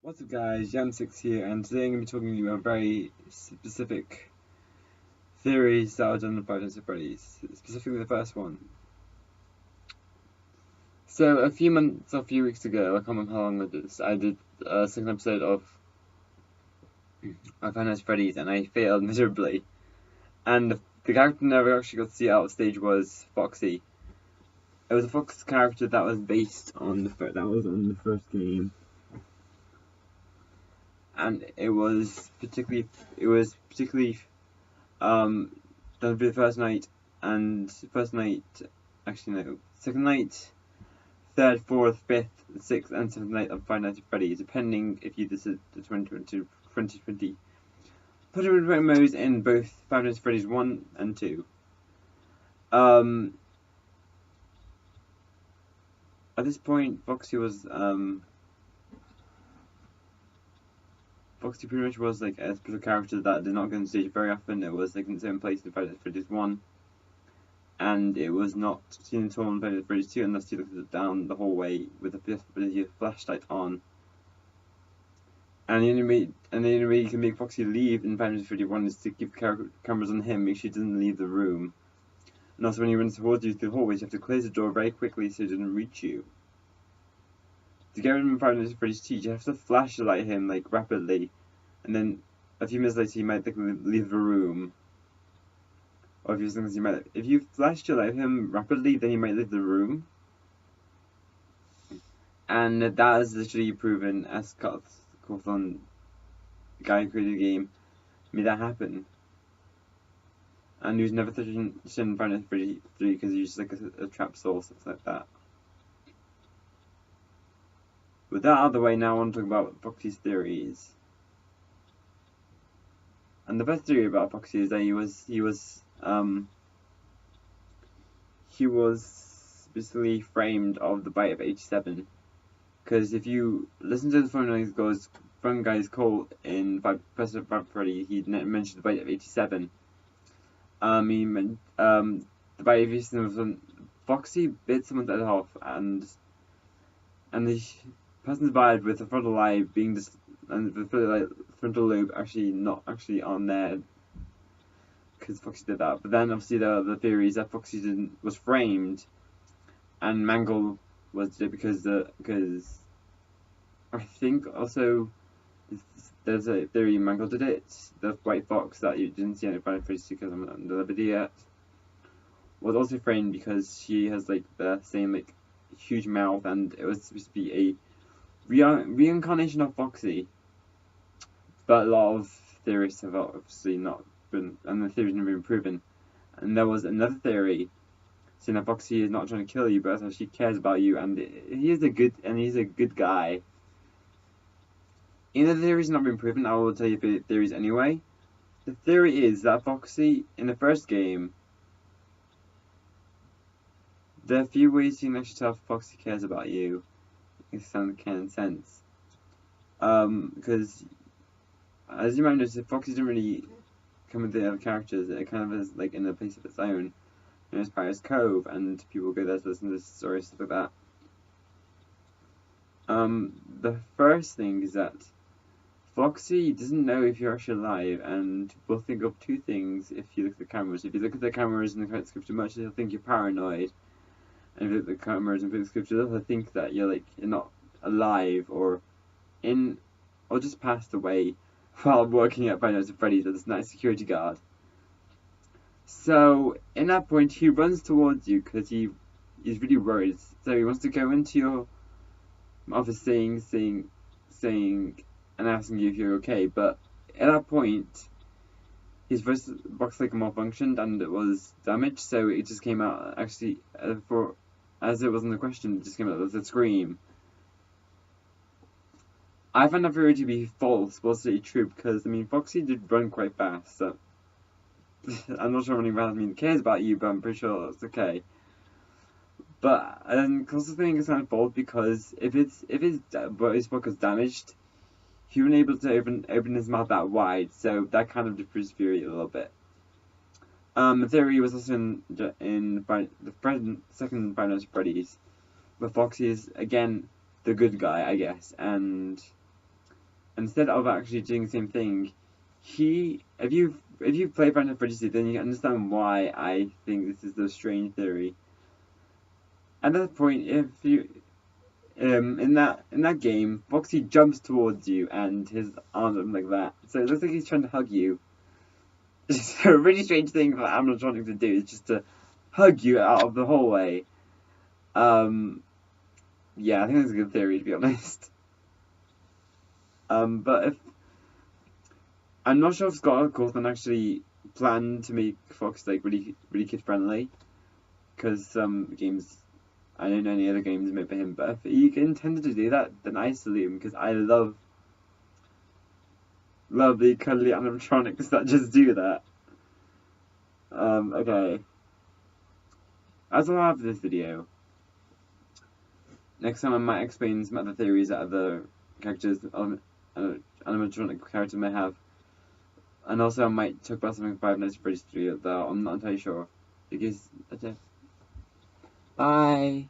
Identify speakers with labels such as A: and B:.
A: What's up guys, Jan6 here, and today I'm going to be talking to you about very specific theories that are done about Freddy's, specifically the first one. So a few weeks ago, I can't remember how long it is, I did a second episode of FNAF Freddy's and I failed miserably. And the character I never actually got to see out of stage was Foxy. It was a Fox character that was based on the first game. And it was particularly done for the first night, second night, third, fourth, fifth, sixth, and seventh night of Five Nights at Freddy's, depending if you visit the 2020 modes in both Five Nights at Freddy's 1 and 2. At this point, Foxy pretty much was like a special character that did not go on stage very often. It was like in its own place in Five Nights at Freddy's 1, and it was not seen at all in Five Nights at Freddy's 2 unless you looked at it down the hallway with a flashlight on. And the only way you can make Foxy leave in Five Nights at Freddy's 1 is to keep cameras on him, make sure he doesn't leave the room. And also when he runs towards you through the hallways, you have to close the door very quickly so he doesn't reach you. To get rid of him in Five Nights at Freddy's 2, you have to flashlight him like rapidly, and then a few minutes later he might leave the room. Or if you flashlight him rapidly, then he might leave the room. And that is literally proven, as Cawthon, the guy who created the game, made that happen. And he was never touched in Five Nights at Freddy's 3 because he was just like a trap source, stuff like that. With that out of the way, now I want to talk about Foxy's theories. And the first theory about Foxy is that he was basically framed of the bite of 87. Because if you listen to the phone guy's call in President Freddy, he mentioned the bite of 87. The bite of 87 was when Foxy bit someone's head off, and the person died with the frontal eye being and the frontal lobe not actually on there, because Foxy did that. But then obviously there are the theories that Foxy was framed, and Mangle was it because I think also there's a theory Mangle did it. The white fox that you didn't see in Final Fantasy because I'm not the video yet was also framed because she has like the same like huge mouth, and it was supposed to be a reincarnation of Foxy. But a lot of theorists have obviously not been, and the theory's never been proven. And there was another theory saying that Foxy is not trying to kill you, but she cares about you, and he's a good guy. The theory's not been proven. I will tell you the theories anyway. The theory is that Foxy in the first game, there are a few ways you can actually tell if Foxy cares about you. It sounds kind of sense. Because as you might notice, Foxy doesn't really come with the other characters. It kind of is like in a place of its own. It's Pirate's Cove, and people go there to listen to this story, stuff like that. The first thing is that Foxy doesn't know if you're actually alive, and will think of two things if you look at the cameras. If you look at the cameras and the script too much, he'll think you're paranoid. And if you look at the cameras and the script, he'll think that you're not alive or just passed away while working at Five Nights at Freddy's as a night security guard. So in that point, he runs towards you because he's really worried. So he wants to go into your office saying and asking you if you're okay. But at that point, his voice box malfunctioned and it was damaged, so it just came out actually as it wasn't a question, it just came out as a scream. I find that theory to be false, but also true, because Foxy did run quite fast, so I'm not sure running fast cares about you, but I'm pretty sure it's okay. But I also think it's kind of false, because if his box is damaged, he wasn't able to open his mouth that wide, so that kind of disproves theory a little bit. The theory was also in the second Five Nights at Freddy's, where Foxy is again the good guy, I guess, and instead of actually doing the same thing, if you play Final Fantasy, then you understand why I think this is the strange theory. At that point, if you in that game, Foxy jumps towards you and his arms are like that, so it looks like he's trying to hug you. It's a really strange thing for animatronic to do, is just to hug you out of the hallway. Yeah, I think that's a good theory, to be honest. But if I'm not sure if Scott or Coulson actually planned to make Fox like really kid friendly, because some games, I don't know any other games made for him. But if he intended to do that, then I salute him, because I love the cuddly animatronics that just do that. Okay. That's all I have for this video. Next time I might explain some other theories that other characters, animatronic characters may have. And also I might talk about something Five Nights at Freddy's 3 that I'm not entirely sure. Because, bye!